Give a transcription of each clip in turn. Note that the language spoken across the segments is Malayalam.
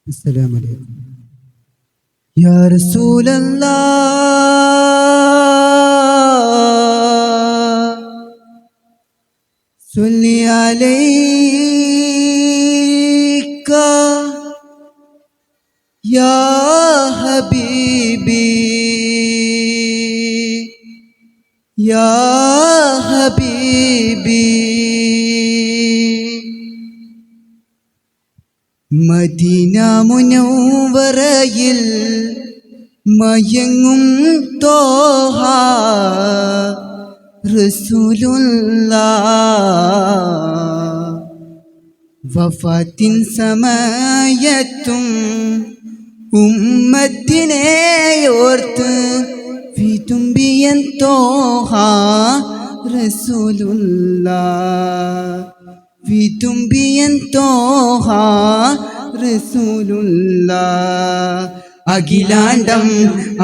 السلام عليكم يا رسول الله صل عليك يا حبيبي يا حبيبي മദീന മുനവ്വറയിൽ മയങ്ങും തോഹ റസൂലുള്ളാഹ് വഫാത്തിൻ സമയത്തും ഉമ്മത്തിനെ ഓർത്ത് വിതുമ്പിയൻ തോഹ റസൂലുള്ളാഹ് വിതുമ്പിയൻ തോഹ റസൂലുള്ളാഹ് അഖിലാണ്ടം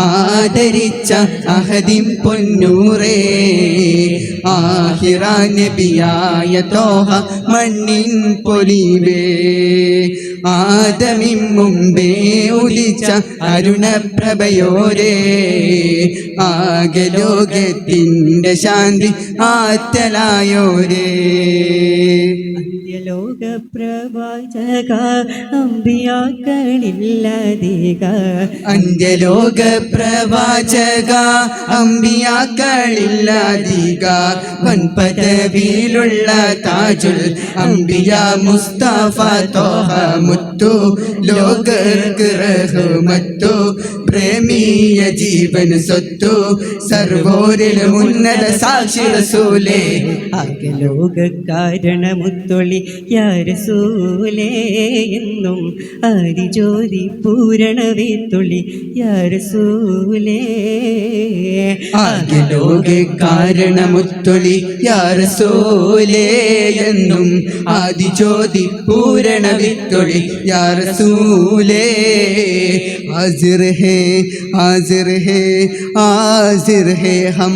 ആദരിച്ച അഹദിൻ പൊന്നൂറേ ആഹിറ നബിയായ തോഹ മണ്ണിൻ പൊലിവേ ആദമിൻ മുമ്പേ ഉദിച്ച അരുണപ്രഭയോരേ ആകെ ലോകത്തിൻ്റെ ശാന്തി ആറ്റലായോരേ ലോകപ്രവാചക അമ്പിയാക്കളില്ലധിക അന്ത്യലോക പ്രവാചക അമ്പിയാക്കളില്ലധിക വൻപദവിയിലുള്ള താജുൽ അമ്പിയ മുസ്തഫ തോഹ മുത്തു ലോകർക്ക് റഹ്മത്തു പ്രേമീയ ജീവൻ സ്വത്തു സർവോരിലും ഉന്നത സാക്ഷി റസൂലേ ആകെ ലോകകാരണമുത്തൊളി യാ റസൂലേ എന്നും ആദിജ്യോതി പൂരണവേത്തൊളി യാ റസൂലേ ആകെ ലോകകാരണമുത്തൊളി യാ റസൂലേ എന്നും ആദിജ്യോതി പൂരണവേത്തൊളി യാ റസൂലേ हाजिर है हाजिर है हाजिर है हम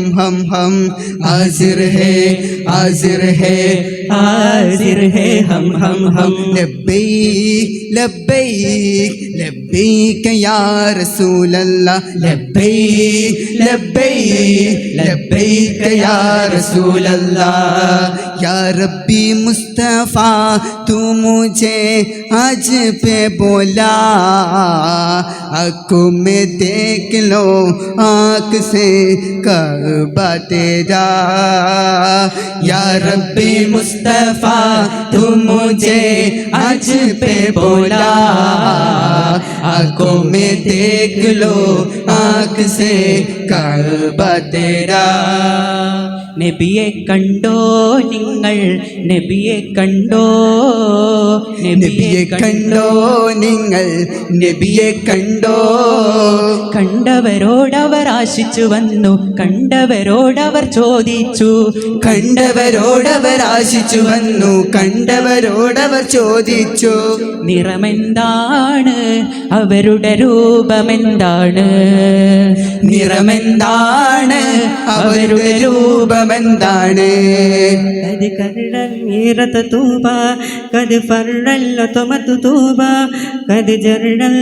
हाजिर है हाजिर है हाजिर है हम लब्बैक लब्बैक लब्बैक या रसूल अल्लाह लब्बैक लब्बैक लब्बैक या रसूल अल्लाह या रब्बी मुस्तफ़ा तू मुझे आज पे बोला आँखों में देख लो आँख से काबा तेरा या रब्बी मुस्तफ़ा तू मुझे आज पे बोला आँखों में देख लो आँख से काबा तेरा നബിയെ കണ്ടോ നിങ്ങൾ നബിയെ കണ്ടോ നബിയെ കണ്ടോ നിങ്ങൾ നബിയെ കണ്ടോ കണ്ടവരോടവർ ആശിച്ചു വന്നു കണ്ടവരോടവർ ചോദിച്ചു കണ്ടവരോടവർ ആശിച്ചു വന്നു കണ്ടവരോടവർ ചോദിച്ചു നിറമെന്താണ് അവരുടെ രൂപമെന്താണ് നിറമെന്താണ് അവരുടെ രൂപമെന്താണ് കത് കരടൽ നീറത്ത് തൂബ കത് ഫർറൽ തൊമത്തു തൂബ കത് ജർഡൽ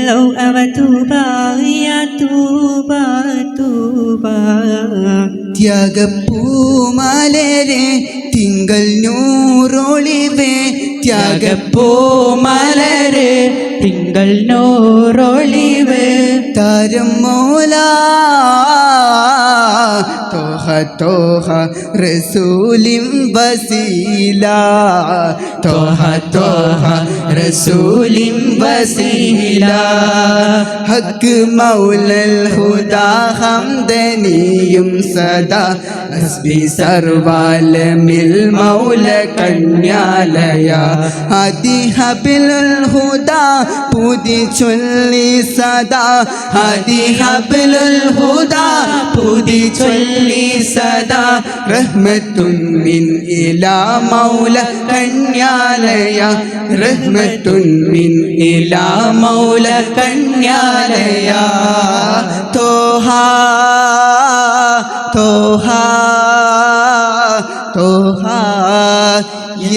അവ തൂബ യാ തൂബ തൂബ ത്യാഗപ്പൂമാലരെ തിങ്കൾ നൂറൊളിവേ ത്യാഗപ്പൂമാലരെ തിങ്കൾ നൂറൊളിവ് താരം മോല തോഹ തോഹ റസൂലിം വസീല തോഹ തോഹ റസൂലിം വസീല ഹക്ക് മൗലൽ ഹുദാ ഹംദനിയും സദാ ഹസ്ബി സർവാലമിൽ മൗല കന്യാലയ ഹദി ഹബിലുൽ ഹുദാ പൂതി ചൊല്ലി സദാ ഹദി ഹബിലുൽ ഹുദാ പൂതി ചൊല്ലി സദാ റഹ്മത്തുൻ മിൻ ഇലാ മൗല കന്യാലയ റഹ്മത്തുൻ മിൻ ഇലാ മൗല കന്യാലയ തോഹ തോഹ തോഹ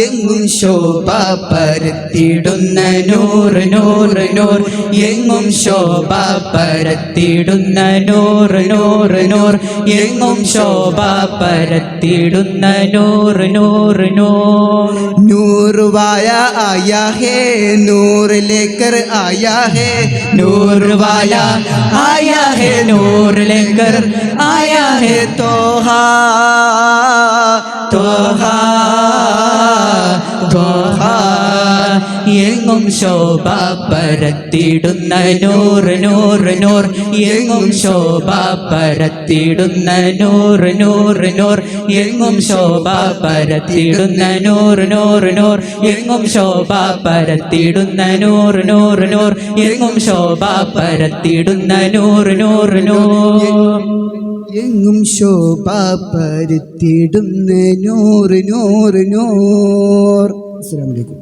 എങ്ങും ശോഭ പരത്തിടുന്ന നൂറ് നൂറ് നൂർ എങ്ങും ശോഭ പരത്തിടുന്ന നൂറ് നൂറ് നൂർ എങ്ങും ശോഭ പരത്തിടുന്ന നൂറ് നൂറ് നൂർ नूर वाया आया है नूर लेकर आया है नूर वाला आया है नूर लेकर आया है तोहा തോഹാ തോഹാ എങ്ങും ശോഭ പരത്തിടുന്ന നൂറ് നൂറ് നൂർ എങ്ങും ശോഭ പരത്തിടുന്ന നൂറ് നൂറ് നൂർ എങ്ങും ശോഭ പരത്തിടുന്ന നൂറ് നൂറ് നൂർ എങ്ങും ശോഭ പരത്തിടുന്ന നൂറ് നൂറ് നൂർ എങ്ങും ശോഭ പരത്തിടുന്ന നൂറ് നൂറ് നൂർ എങ്ങും ശോഭ പരത്തിടുന്ന നൂറ് നൂറ് നൂർ. അസ്സലാമു അലൈക്കും.